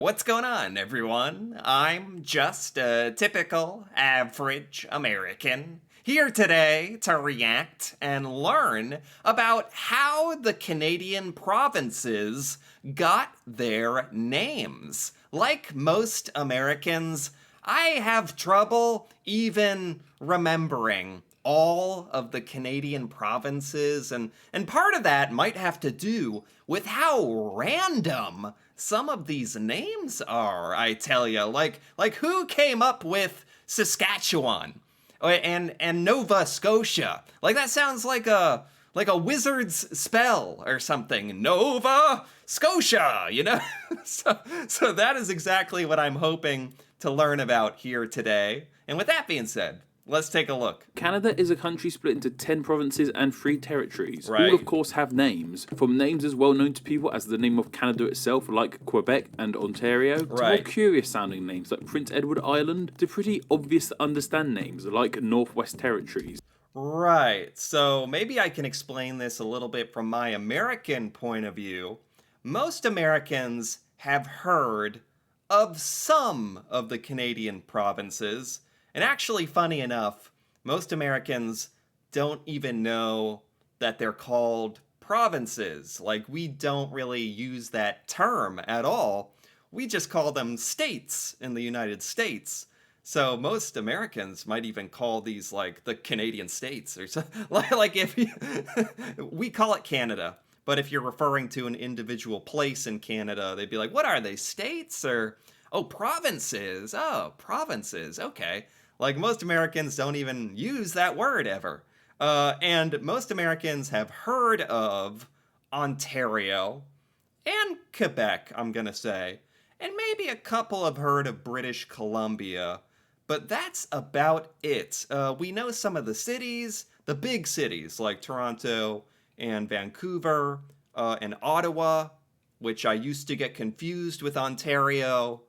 What's going on, everyone? I'm just a typical, average American here today to react and learn about how the Canadian provinces got their names. Like most Americans, I have trouble even remembering all of the Canadian provinces, and part of that might have to do with how random some of these names are, I tell you. Like who came up with Saskatchewan and Nova Scotia? Like that sounds like a wizard's spell or something. Nova Scotia, you know? So that is exactly what I'm hoping to learn about here today. And with that being said, let's take a look. Canada is a country split into 10 provinces and 3 territories. Right. All, of course, have names. From names as well known to people as the name of Canada itself, like Quebec and Ontario, to more Right. curious sounding names like Prince Edward Island, to pretty obvious to understand names like Northwest Territories. Right. So maybe I can explain this a little bit from my American point of view. Most Americans have heard of some of the Canadian provinces. And actually, funny enough, most Americans don't even know that they're called provinces. Like, we don't really use that term at all. We just call them states in the United States. So most Americans might even call these like the Canadian states or something. Like if you, we call it Canada, but if you're referring to an individual place in Canada, they'd be like, "What are they? States or oh, provinces? Oh, provinces. Okay." Like most Americans don't even use that word ever. And most Americans have heard of Ontario and Quebec, I'm gonna say. And maybe a couple have heard of British Columbia, but that's about it. We know some of the cities, the big cities like Toronto and Vancouver and Ottawa, which I used to get confused with Ontario.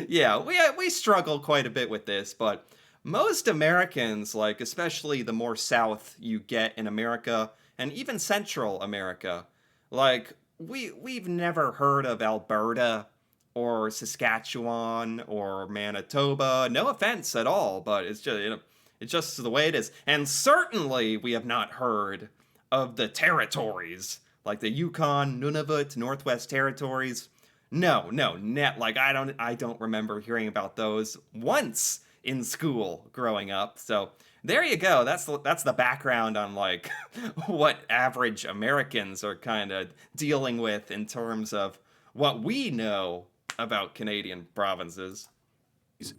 Yeah, we struggle quite a bit with this, but most Americans, like especially the more south you get in America and even Central America, like we've never heard of Alberta or Saskatchewan or Manitoba. No offense at all, but it's just it's just the way it is. And certainly we have not heard of the territories like the Yukon, Nunavut, Northwest Territories. No, net like I don't remember hearing about those once in school growing up. So there you go. That's the background on like what average Americans are kind of dealing with in terms of what we know about Canadian provinces.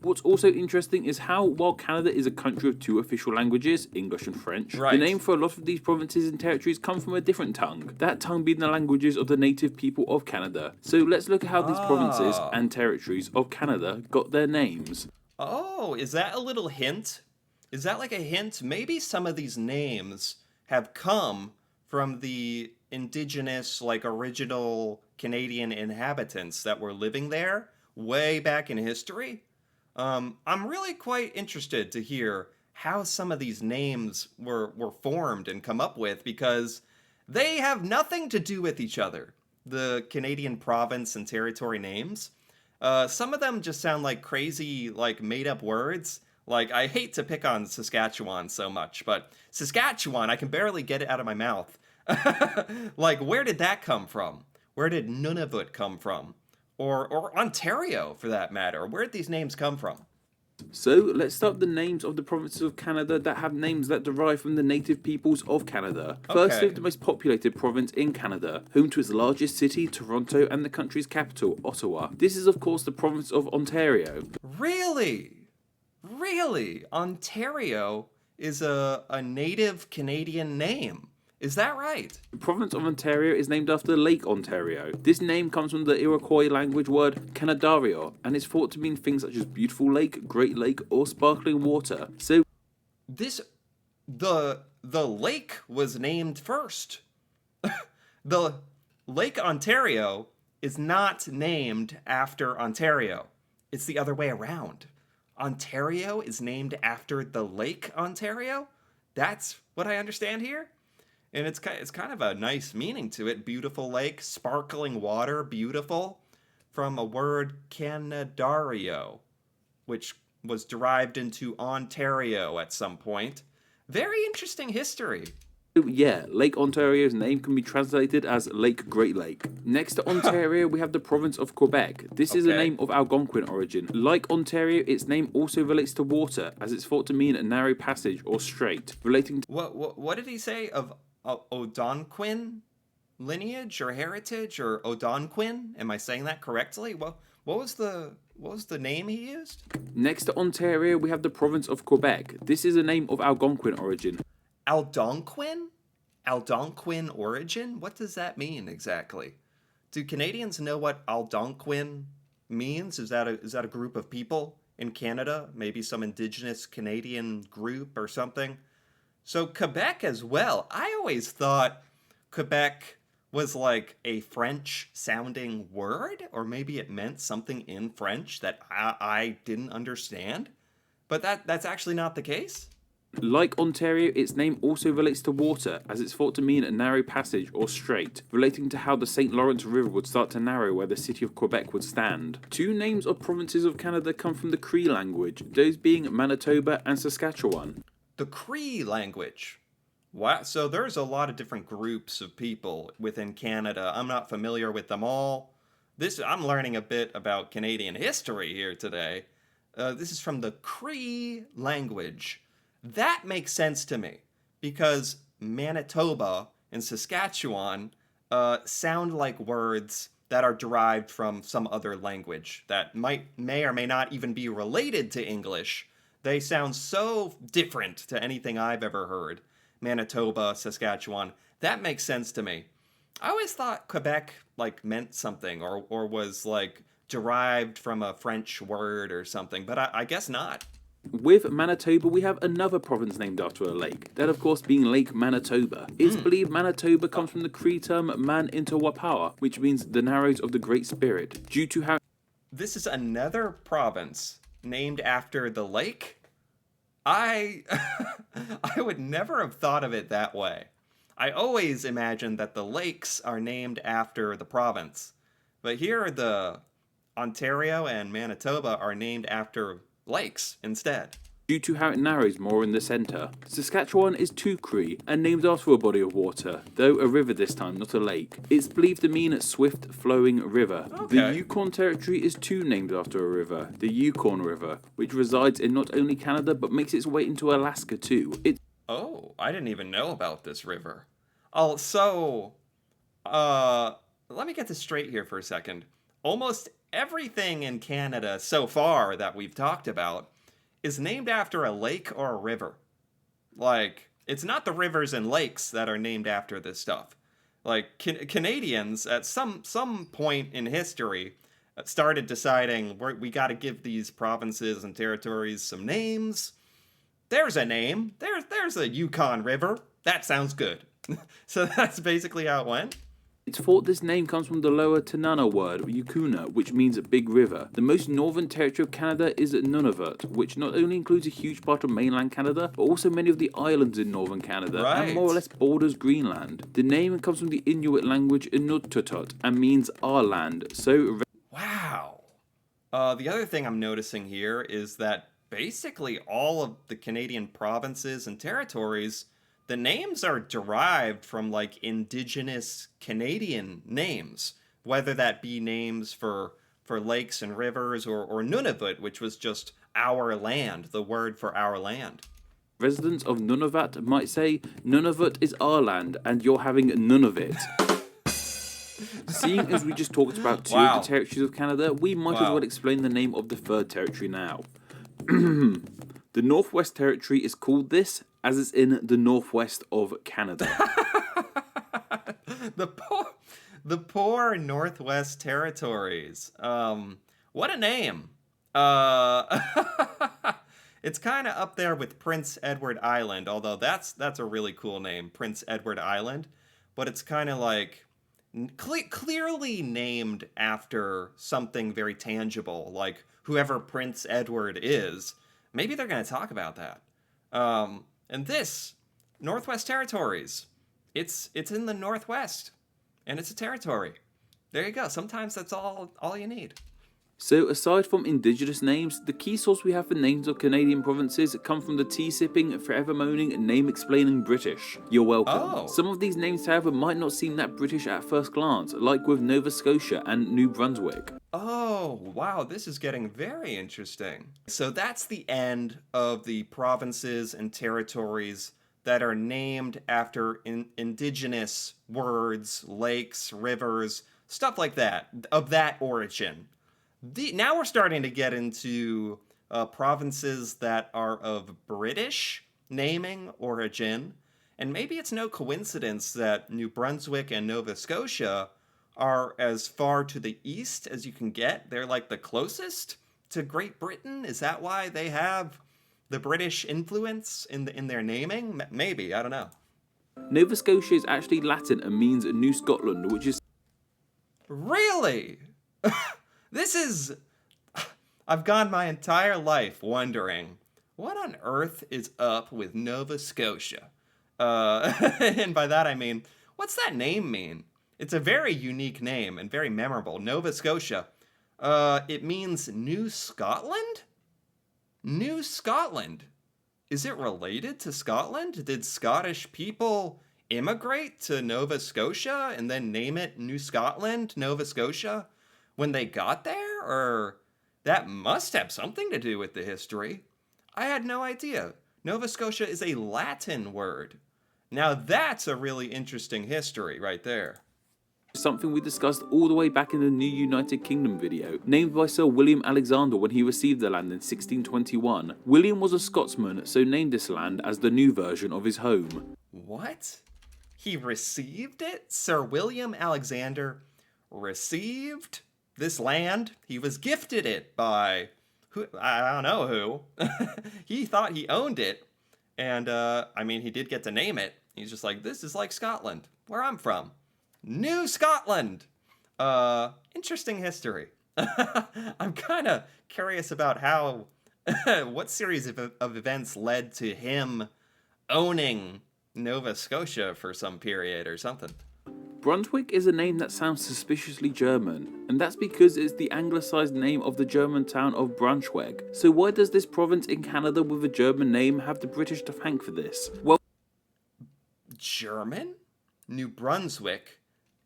What's also interesting is how, while Canada is a country of 2 official languages, English and French, Right. the name for a lot of these provinces and territories come from a different tongue, that tongue being the languages of the native people of Canada. So let's look at how these provinces and territories of Canada got their names. Oh, is that a little hint? Is that like a hint? Maybe some of these names have come from the indigenous, like original Canadian inhabitants that were living there way back in history. I'm really quite interested to hear how some of these names were formed and come up with because they have nothing to do with each other. The Canadian province and territory names. Some of them just sound like crazy, like made up words. Like, I hate to pick on Saskatchewan so much, but Saskatchewan, I can barely get it out of my mouth. Like, where did that come from? Where did Nunavut come from? Or Ontario, for that matter. Where did these names come from? So let's start with the names of the provinces of Canada that have names that derive from the native peoples of Canada. Firstly, Okay. the most populated province in Canada, home to its largest city, Toronto, and the country's capital, Ottawa. This is, of course, the province of Ontario. Really? Really? Ontario is a native Canadian name. Is that right? The province of Ontario is named after Lake Ontario. This name comes from the Iroquois language word Canadario, and is thought to mean things such as beautiful lake, great lake, or sparkling water. So This the lake was named first. The Lake Ontario is not named after Ontario. It's the other way around. Ontario is named after the Lake Ontario? That's what I understand here? And it's kind of a nice meaning to it. Beautiful lake, sparkling water, beautiful. from a word Canadario, which was derived into Ontario at some point. Very interesting history. Yeah, Lake Ontario's name can be translated as Lake Great Lake. Next to Ontario, we have the province of Quebec. This is a Okay. name of Algonquin origin. Like Ontario, its name also relates to water, as it's thought to mean a narrow passage or strait, relating to What did he say of Algonquin lineage or heritage or Algonquin? Am I saying that correctly? What was the name he used? Next to Ontario, we have the province of Quebec. This is a name of Algonquin origin. Algonquin? Algonquin origin? What does that mean exactly? Do Canadians know what Algonquin means? Is that a group of people in Canada? Maybe some indigenous Canadian group or something? So Quebec as well. I always thought Quebec was like a French sounding word, or maybe it meant something in French that I didn't understand. But that's actually not the case. Like Ontario, its name also relates to water, as it's thought to mean a narrow passage or strait, relating to how the St. Lawrence River would start to narrow where the city of Quebec would stand. Two names of provinces of Canada come from the Cree language, those being Manitoba and Saskatchewan. The Cree language. Wow, so there's a lot of different groups of people within Canada. I'm not familiar with them all. I'm learning a bit about Canadian history here today. This is from the Cree language. That makes sense to me because Manitoba and Saskatchewan sound like words that are derived from some other language that may or may not even be related to English. They sound so different to anything I've ever heard. Manitoba, Saskatchewan. That makes sense to me. I always thought Quebec like meant something or was like derived from a French word or something, but I guess not. With Manitoba, we have another province named after a lake, that of course being Lake Manitoba. It's believed Manitoba comes from the Cree term Man Intawapawa, which means the Narrows of the Great Spirit, due to how This is another province named after the lake. I I would never have thought of it that way. I always imagined that the lakes are named after the province. But here the Ontario and Manitoba are named after lakes instead. due to how it narrows more in the centre. Saskatchewan is too Cree and named after a body of water, though a river this time, not a lake. It's believed to mean a swift flowing river. Okay. The Yukon Territory is too named after a river, the Yukon River, which resides in not only Canada but makes its way into Alaska too. Oh, I didn't even know about this river. Oh, let me get this straight here for a second. Almost everything in Canada so far that we've talked about is named after a lake or a river. Like, it's not the rivers and lakes that are named after this stuff. Like, Canadians, at some point in history, started deciding we got to give these provinces and territories some names. There's a name. There's a Yukon River. That sounds good. So that's basically how it went. It's thought this name comes from the lower Tanana word, Yukuna, which means big river. The most northern territory of Canada is Nunavut, which not only includes a huge part of mainland Canada, but also many of the islands in northern Canada, and more or Right. less borders Greenland. The name comes from the Inuit language Inuktitut, and means our land, so Wow. The other thing I'm noticing here is that basically all of the Canadian provinces and territories, the names are derived from like indigenous Canadian names, whether that be names for lakes and rivers or Nunavut, which was just our land, the word for our land. residents of Nunavut might say, Nunavut is our land, and you're having none of it. Seeing as we just talked about two Wow. of the territories of Canada, we might as Wow. well explain the name of the third territory now. The Northwest Territory is called this as it's in the northwest of Canada. the poor, the poor Northwest Territories. What a name. Uh, it's kind of up there with Prince Edward Island, although that's a really cool name, Prince Edward Island. But it's kind of like clearly named after something very tangible, like whoever Prince Edward is. Maybe they're going to talk about that. And this Northwest Territories, it's in the Northwest, and it's a territory. There you go. Sometimes that's all you need. So, aside from indigenous names, the key source we have for names of Canadian provinces come from the tea sipping, forever moaning, and name explaining British. You're welcome. Oh. Some of these names, however, might not seem that British at first glance, like with Nova Scotia and New Brunswick. Oh, wow, this is getting very interesting. So that's the end of the provinces and territories that are named after indigenous words, lakes, rivers, stuff like that, of that origin. Now we're starting to get into provinces that are of British naming origin. And maybe it's no coincidence that New Brunswick and Nova Scotia are as far to the east as you can get. They're like the closest to Great Britain. Is that why they have the British influence in their naming? Maybe, I don't know. Nova Scotia is actually Latin and means New Scotland, which is Really? This is. I've gone my entire life wondering what on earth is up with Nova Scotia. And by that I mean, what's that name mean? It's a very unique name and very memorable. Nova Scotia. It means New Scotland? New Scotland. Is it related to Scotland? Did Scottish people immigrate to Nova Scotia and then name it New Scotland, Nova Scotia, when they got there? Or that must have something to do with the history. I had no idea. Nova Scotia is a Latin word. Now that's a really interesting history right there. something we discussed all the way back in the New United Kingdom video, named by Sir William Alexander when he received the land in 1621. William was a Scotsman, so named this land as the new version of his home. What? He received it? Sir William Alexander received this land? He was gifted it by who? I don't know who. He thought he owned it. And, I mean, he did get to name it. He's just like, this is like Scotland, where I'm from. New Scotland! Interesting history. I'm kind of curious about how, what series of events led to him owning Nova Scotia for some period or something. Brunswick is a name that sounds suspiciously German, and that's because it's the anglicised name of the German town of Braunschweig. So why does this province in Canada with a German name have the British to thank for this? Well, German? New Brunswick?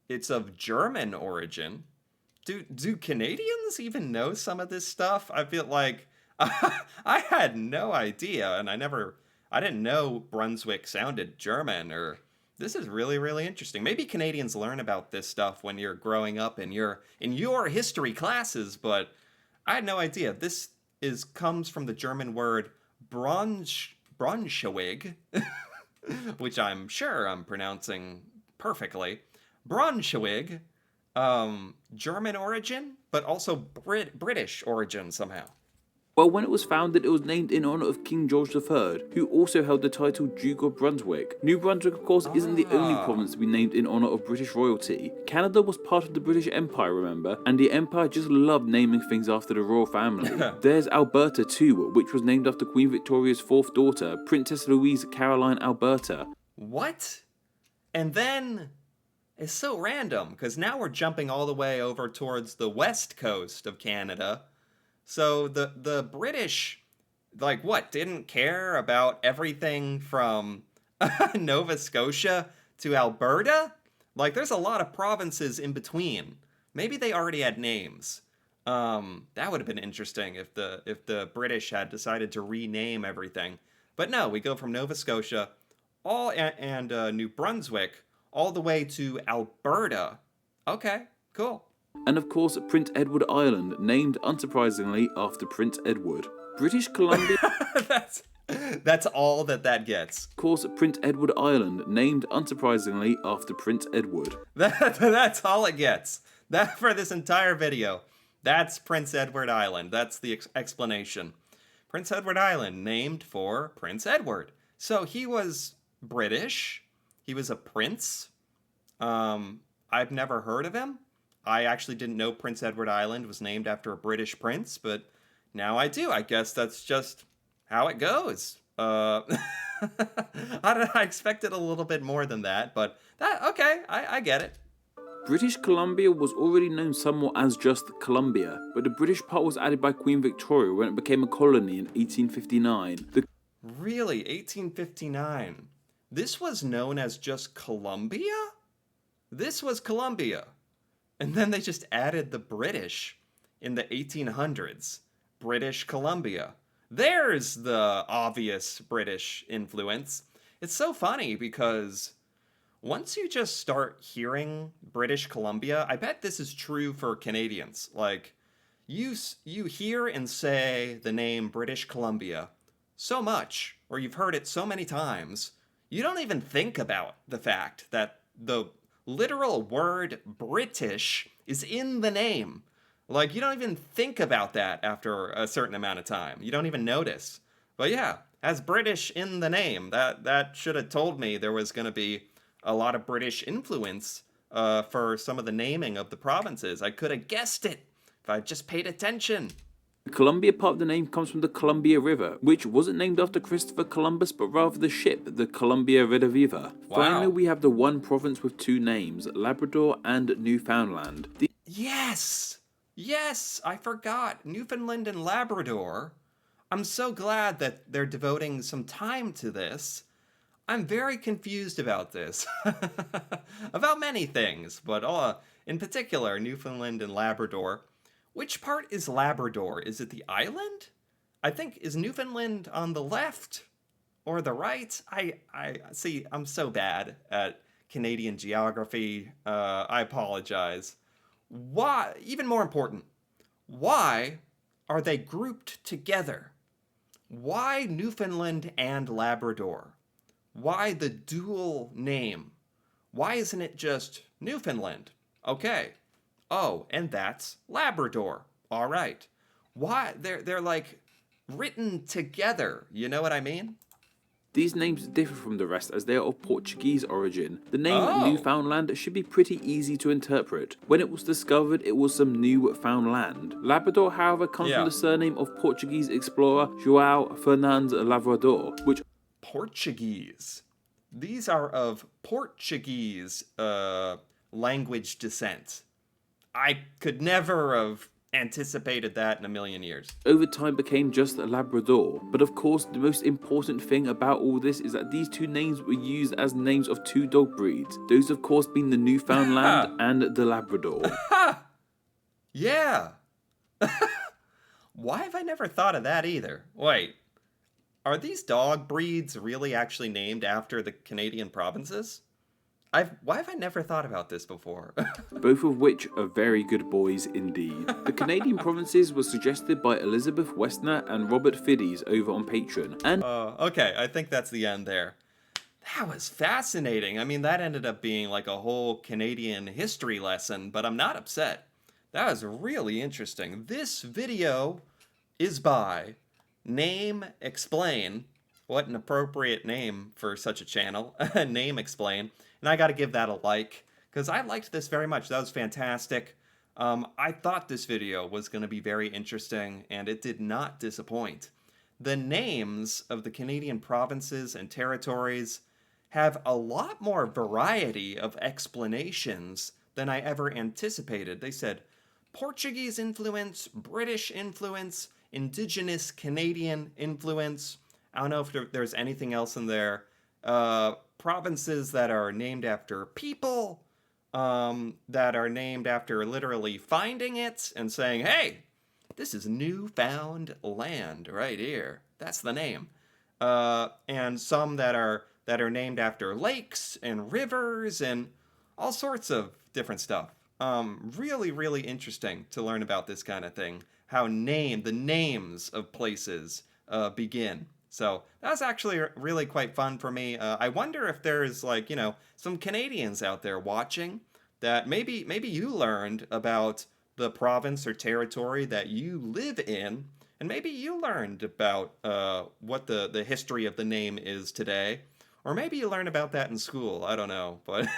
It's of German origin. Do Canadians even know some of this stuff? I feel like I had no idea, and I didn't know Brunswick sounded German. Or this is really, really interesting. Maybe Canadians learn about this stuff when you're growing up in your history classes, but I had no idea. This comes from the German word Braunschweig, which I'm sure I'm pronouncing perfectly. Braunschweig, German origin, but also British origin somehow. well, when it was founded, it was named in honour of King George III, who also held the title Duke of Brunswick. New Brunswick, of course, isn't the only province to be named in honour of British royalty. Canada was part of the British Empire, remember? And the Empire just loved naming things after the royal family. There's Alberta too, which was named after Queen Victoria's fourth daughter, Princess Louise Caroline Alberta. What? And then it's so random, because now we're jumping all the way over towards the west coast of Canada. So the British, like, what, didn't care about everything from Nova Scotia to Alberta? Like, there's a lot of provinces in between. Maybe they already had names. That would have been interesting if the British had decided to rename everything. But no, we go from Nova Scotia and New Brunswick all the way to Alberta. Okay, cool. And of course, Prince Edward Island, named unsurprisingly after Prince Edward. British Columbia. That's all that gets. Of course, Prince Edward Island, named unsurprisingly after Prince Edward. That's all it gets. That for this entire video. That's Prince Edward Island. That's the explanation. Prince Edward Island, named for Prince Edward. So he was British. He was a prince. I've never heard of him. I actually didn't know Prince Edward Island was named after a British prince, but now I do. I guess that's just how it goes. I expected a little bit more than that, but okay, I get it. British Columbia was already known somewhat as just Columbia, but the British part was added by Queen Victoria when it became a colony in 1859. The Really, 1859. This was known as just Columbia? This was Columbia. And then they just added the British in the 1800s. British Columbia. There's the obvious British influence. It's so funny because once you just start hearing British Columbia, I bet this is true for Canadians. Like, you hear and say the name British Columbia so much, or you've heard it so many times, you don't even think about the fact that the literal word British is in the name. Like, you don't even think about that after a certain amount of time. You don't even notice. But yeah, has British in the name. That should have told me there was going to be a lot of British influence for some of the naming of the provinces. I could have guessed it if I just paid attention. Columbia part of the name comes from the Columbia River, which wasn't named after Christopher Columbus but rather the ship, the Columbia River. Wow. Finally, we have the one province with two names, Labrador and Newfoundland. Yes! Yes, I forgot. Newfoundland and Labrador. I'm so glad that they're devoting some time to this. I'm very confused about this. About many things, but in particular, Newfoundland and Labrador. Which part is Labrador? Is it the island? I think, is Newfoundland on the left or the right? I see, I'm so bad at Canadian geography. I apologize. Why, even more important, why are they grouped together? Why Newfoundland and Labrador? Why the dual name? Why isn't it just Newfoundland? Okay. Oh, and that's Labrador. All right. Why they're like written together, you know what I mean? These names differ from the rest as they are of Portuguese origin. The name Oh. Newfoundland should be pretty easy to interpret. When it was discovered, it was some new found land. Labrador, however, comes Yeah. from the surname of Portuguese explorer João Fernandes Lavrador, which Portuguese. These are of Portuguese language descent. I could never have anticipated that in a million years. over time became just a Labrador. But of course, the most important thing about all this is that these two names were used as names of two dog breeds. Those, of course, being the Newfoundland and the Labrador. Yeah. Why have I never thought of that either? Wait, are these dog breeds really actually named after the Canadian provinces? Why have I never thought about this before? Both of which are very good boys indeed. The Canadian provinces were suggested by Elizabeth Westner and Robert Fiddes over on Patreon, and Okay, I think that's the end there. That was fascinating. I mean, that ended up being like a whole Canadian history lesson, but I'm not upset. That was really interesting. This video is by Name Explain. What an appropriate name for such a channel. Name Explain. And I got to give that a like, because I liked this very much. That was fantastic. I thought this video was going to be very interesting, and it did not disappoint. The names of the Canadian provinces and territories have a lot more variety of explanations than I ever anticipated. They said Portuguese influence, British influence, Indigenous Canadian influence. I don't know if there's anything else in there. Provinces that are named after people, that are named after literally finding it and saying, hey, this is newfound land right here. That's the name. And some that are named after lakes and rivers and all sorts of different stuff. Really, really interesting to learn about this kind of thing. How the names of places begin. So that was actually really quite fun for me. I wonder if there's like, some Canadians out there watching that maybe you learned about the province or territory that you live in, and maybe you learned about what the history of the name is today. Or maybe you learned about that in school. I don't know. But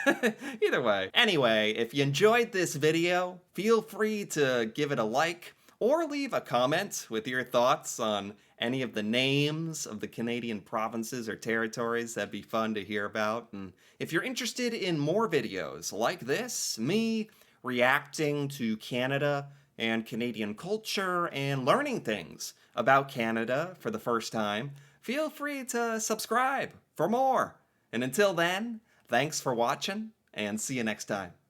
either way. Anyway, if you enjoyed this video, feel free to give it a like or leave a comment with your thoughts on any of the names of the Canadian provinces or territories. That'd be fun to hear about. And if you're interested in more videos like this, me reacting to Canada and Canadian culture and learning things about Canada for the first time, feel free to subscribe for more. And until then, thanks for watching and see you next time.